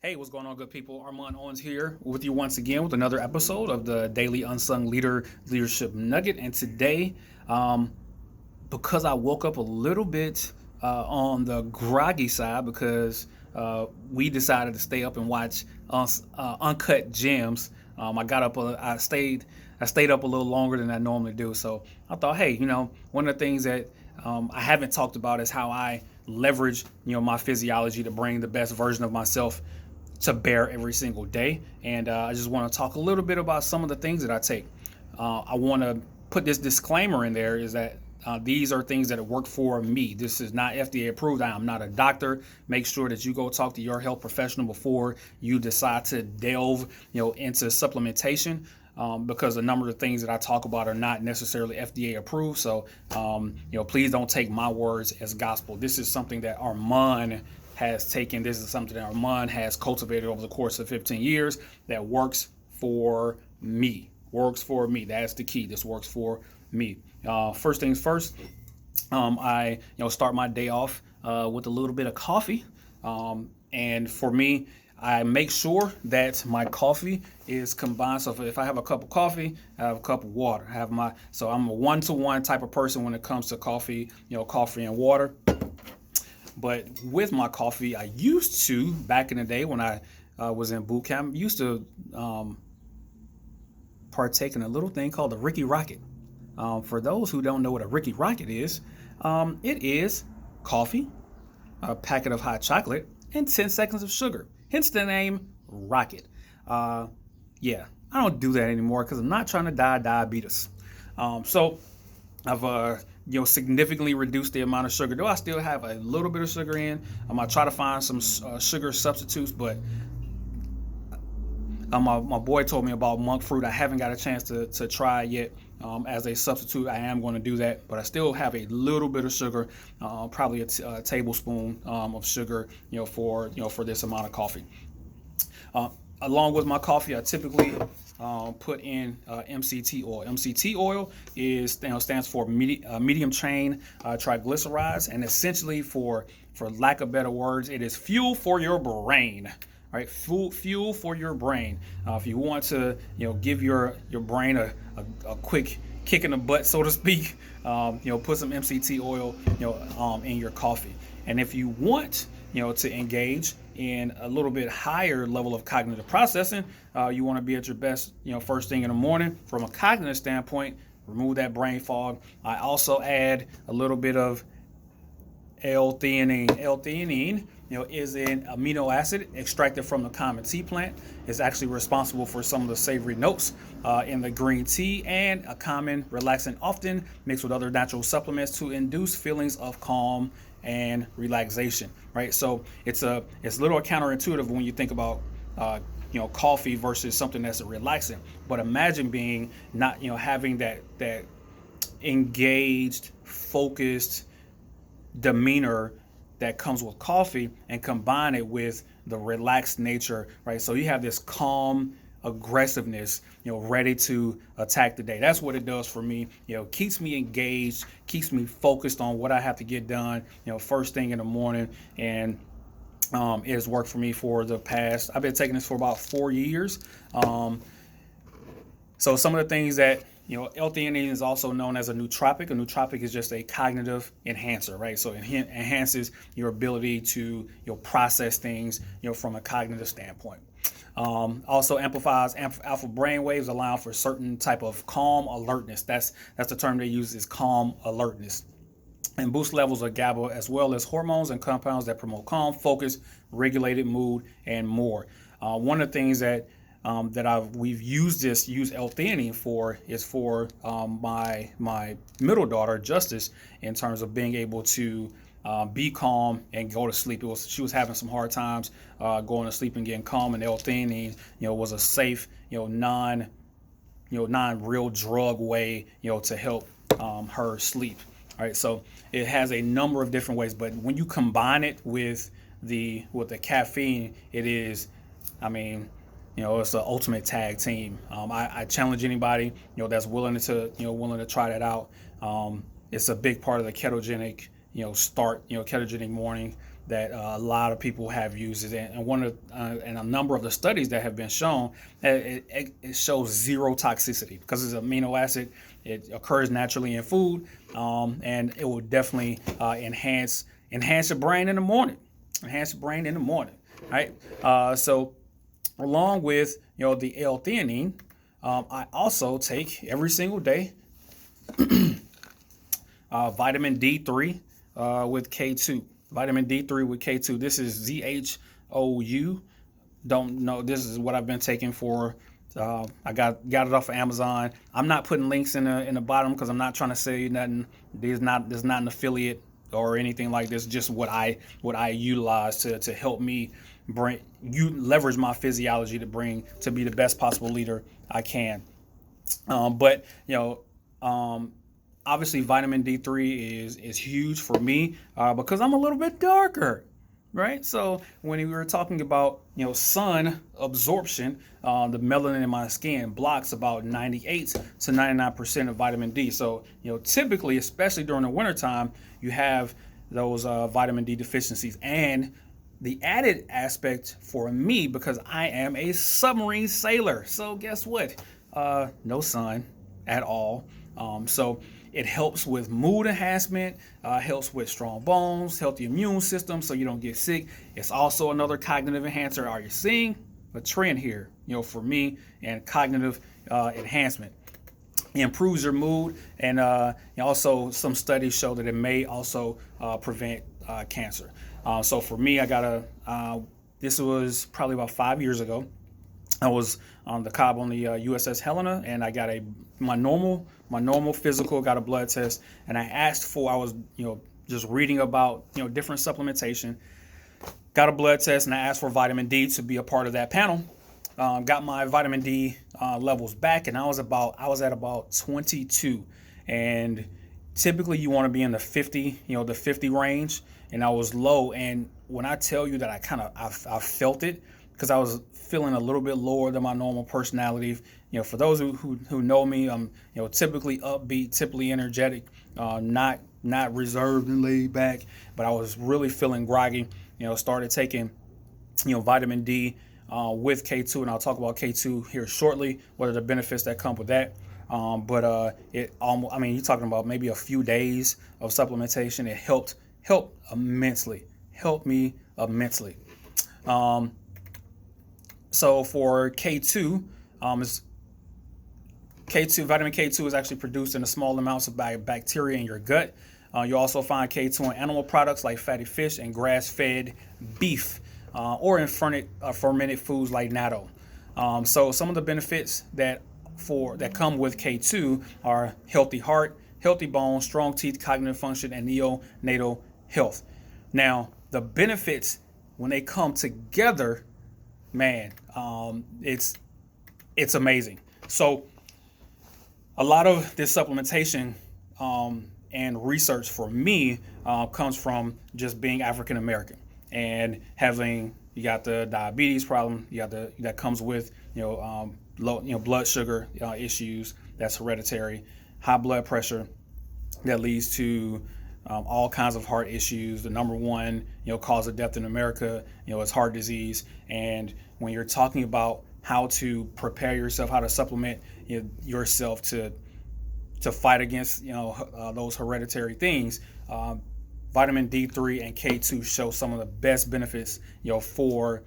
Hey, what's going on, good people? Armand Owens here with you once again with another episode of the Daily Unsung Leadership Nugget. And today, um, because I woke up a little bit on the groggy side because we decided to stay up and watch Uncut Gems. I got up, I stayed up a little longer than I normally do. So I thought, hey, one of the things that I haven't talked about is how I leverage, my physiology to bring the best version of myself to bear every single day. And I just want to talk a little bit about some of the things that I take. I want to put this disclaimer in there is that these are things that work for me. This is not FDA approved. I am not a doctor. Make sure that you go talk to your health professional before you decide to delve, into supplementation. Because a number of things that I talk about are not necessarily FDA approved. So, please don't take my words as gospel. This is something that Armand has taken. This is something that Armand has cultivated over the course of 15 years that works for me. Works for me. That's the key. This works for me. First things first, I start my day off with a little bit of coffee. And for me, I make sure that my coffee is combined. So if I have a cup of coffee, I have a cup of water. So I'm a one-to-one type of person when it comes to coffee, coffee and water. But with my coffee, I used to, back in the day when I was in boot camp, used to partake in a little thing called the Ricky Rocket. For those who don't know what a Ricky Rocket is, it is coffee, a packet of hot chocolate, and 10 seconds of sugar. Hence the name Rocket. Yeah, I don't do that anymore because I'm not trying to die of diabetes. So I've significantly reduced the amount of sugar. Though I still have a little bit of sugar in. I try to find some sugar substitutes, but my boy told me about monk fruit. I haven't got a chance to try it yet. As a substitute, I am going to do that, but I still have a little bit of sugar, probably a tablespoon of sugar, for this amount of coffee. Along with my coffee, I typically put in MCT oil. MCT oil stands for medium chain triglycerides, and essentially, for lack of better words, it is fuel for your brain. All right, fuel for your brain. If you want to, give your brain a quick kick in the butt, so to speak, put some MCT oil, in your coffee. And if you want, to engage in a little bit higher level of cognitive processing, you want to be at your best, first thing in the morning. From a cognitive standpoint, remove that brain fog. I also add a little bit of L-theanine. L-theanine, is an amino acid extracted from the common tea plant. It's actually responsible for some of the savory notes in the green tea and a common relaxant, often mixed with other natural supplements to induce feelings of calm and relaxation. Right, so it's a little counterintuitive when you think about coffee versus something that's a relaxant. But imagine being not having that engaged, focused demeanor that comes with coffee and combine it with the relaxed nature, right? So you have this calm aggressiveness, ready to attack the day. That's what it does for me. Keeps me engaged, keeps me focused on what I have to get done, first thing in the morning. And it has worked for me for the past, I've been taking this for about 4 years. So some of the things that, L-theanine is also known as a nootropic. A nootropic is just a cognitive enhancer, right? So it enhances your ability to process things, from a cognitive standpoint. Also amplifies alpha brain waves, allowing for certain type of calm alertness. That's the term they use, is calm alertness. And boost levels of GABA, as well as hormones and compounds that promote calm, focus, regulated mood, and more. One of the things that we've used L-theanine for is for my middle daughter Justice, in terms of being able to be calm and go to sleep. She was having some hard times going to sleep and getting calm, and L-theanine was a safe non real drug way to help her sleep. All right, so it has a number of different ways, but when you combine it with the caffeine, it is, it's the ultimate tag team. I challenge anybody, that's willing to try that out. It's a big part of the ketogenic, ketogenic morning. that a lot of people have used it, and and a number of the studies that have been shown, it shows zero toxicity because it's an amino acid. It occurs naturally in food, and it will definitely enhance your brain in the morning. Enhance your brain in the morning, right? So along with the L-theanine, I also take every single day vitamin D3 with K2. Vitamin D3 with K2. This is ZHOU. Don't know. This is what I've been taking for. I got it off of Amazon. I'm not putting links in the bottom because I'm not trying to say nothing. There's not an affiliate or anything like this. Just what I utilize to help me leverage my physiology to be the best possible leader I can. But obviously vitamin D3 is huge for me because I'm a little bit darker, right? So when we were talking about sun absorption, the melanin in my skin blocks about 98 to 99% of vitamin D. So typically, especially during the wintertime, you have those vitamin D deficiencies. And the added aspect for me, because I am a submarine sailor, so guess what? No sun at all. So it helps with mood enhancement, helps with strong bones, healthy immune system so you don't get sick. It's also another cognitive enhancer. Are you seeing a trend here, for me, and cognitive enhancement? It improves your mood, and also some studies show that it may also prevent cancer. So for me, this was probably about 5 years ago. I was on the Cobb on the USS Helena, and I got my normal physical, got a blood test, and I was just reading about different supplementation, got a blood test, and I asked for vitamin D to be a part of that panel. Got my vitamin D levels back, and I was at about 22, and typically you want to be in the 50, the 50 range, and I was low. And when I tell you that I felt it, because I was feeling a little bit lower than my normal personality. For those who know me, I'm typically upbeat, typically energetic, not reserved and laid back, but I was really feeling groggy. Started taking vitamin D with K2, and I'll talk about K2 here shortly, what are the benefits that come with that. But you're talking about maybe a few days of supplementation. It helped me immensely. So for K2, vitamin K2 is actually produced in a small amounts by bacteria in your gut. You also find K2 in animal products like fatty fish and grass-fed beef, or in fermented foods like natto. So some of the benefits that come with K2 are healthy heart, healthy bones, strong teeth, cognitive function, and neonatal health. Now, the benefits when they come together, man, it's amazing. So a lot of this supplementation and research for me comes from just being African American and you got the diabetes problem, that comes with low blood sugar issues, that's hereditary, high blood pressure that leads to all kinds of heart issues. The number one cause of death in America is heart disease. And when you're talking about how to prepare yourself, how to supplement yourself to fight against those hereditary things, vitamin D3 and K2 show some of the best benefits for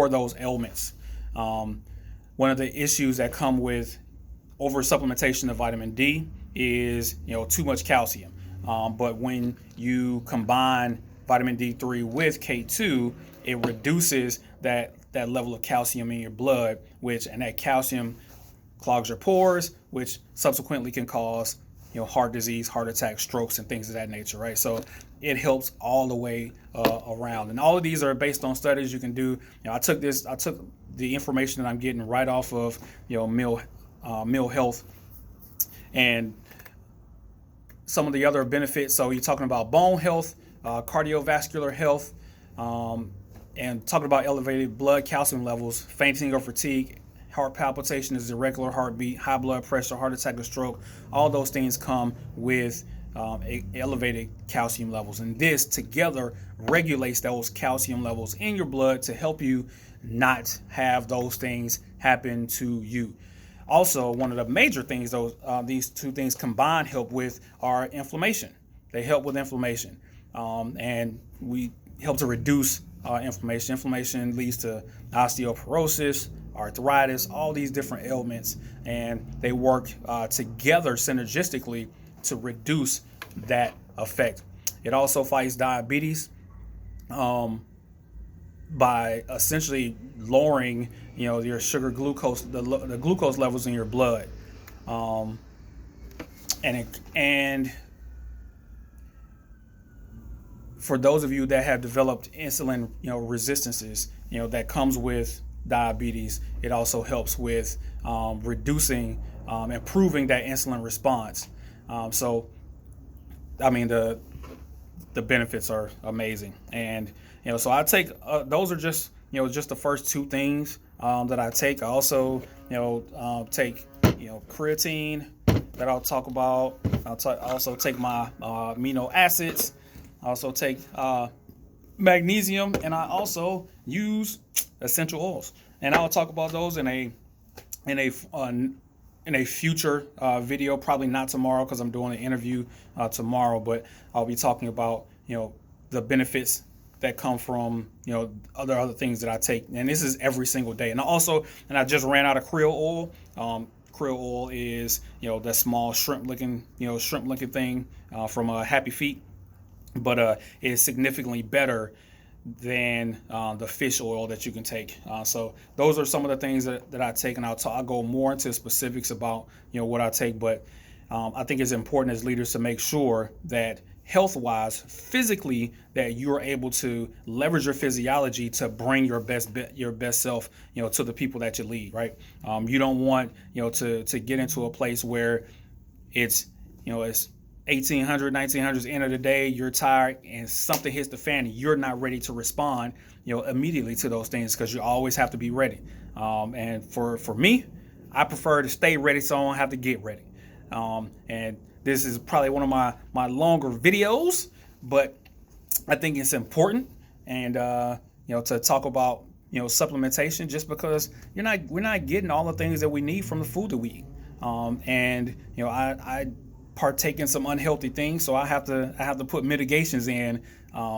those ailments. One of the issues that come with over supplementation of vitamin D is too much calcium. But when you combine vitamin D3 with K2, it reduces that level of calcium in your blood, and that calcium clogs your pores, which subsequently can cause heart disease, heart attacks, strokes, and things of that nature, right? So it helps all the way around, and all of these are based on studies you can do. I took the information that I'm getting right off of Mill Health, and some of the other benefits. So you're talking about bone health, cardiovascular health, and talking about elevated blood calcium levels, fainting or fatigue, heart palpitations, irregular heartbeat, high blood pressure, heart attack or stroke. All those things come with elevated calcium levels, and this together regulates those calcium levels in your blood to help you not have those things happen to you. Also, one of the major things these two things combined help with are inflammation. They help with inflammation, and we help to reduce inflammation. Inflammation leads to osteoporosis, arthritis, all these different ailments, and they work together synergistically to reduce that effect. It also fights diabetes by essentially lowering, your sugar glucose, the glucose levels in your blood, and for those of you that have developed insulin, resistances, that comes with diabetes, it also helps with reducing, improving that insulin response. So, I mean, the benefits are amazing, and so I take those are just just the first two things that I take. I also take creatine that I'll talk about. Also take my amino acids. I also take magnesium, and I also use essential oils, and I'll talk about those in a future video, probably not tomorrow because I'm doing an interview tomorrow, but I'll be talking about the benefits that come from other things that I take, and this is every single day. And I just ran out of krill oil. Krill oil is that small shrimp looking thing from Happy Feet, but it's significantly better than the fish oil that you can take. So those are some of the things that I take, and I'll go more into specifics about what I take. But I think it's important as leaders to make sure that health-wise, physically, that you're able to leverage your physiology to bring your best self, to the people that you lead. Right? You don't want to get into a place where it's 1800, 1900s, end of the day, you're tired and something hits the fan and you're not ready to respond, immediately to those things, because you always have to be ready. And for me, I prefer to stay ready so I don't have to get ready. And this is probably one of my longer videos, but I think it's important, and to talk about supplementation, just because we're not getting all the things that we need from the food that we eat. And I partake in some unhealthy things, so I have to put mitigations in,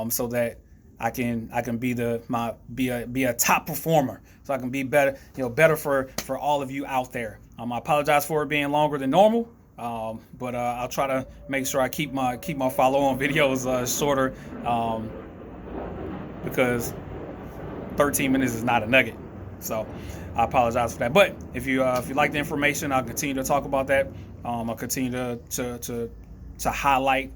so that I can be a top performer, so I can be better, better for all of you out there. I apologize for it being longer than normal, but I'll try to make sure I keep my follow-on videos shorter, because 13 minutes is not a nugget. So I apologize for that. But if you like the information, I'll continue to talk about that. I'll continue to highlight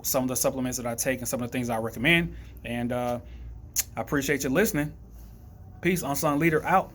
some of the supplements that I take and some of the things I recommend. And I appreciate you listening. Peace. Unsung Leader out.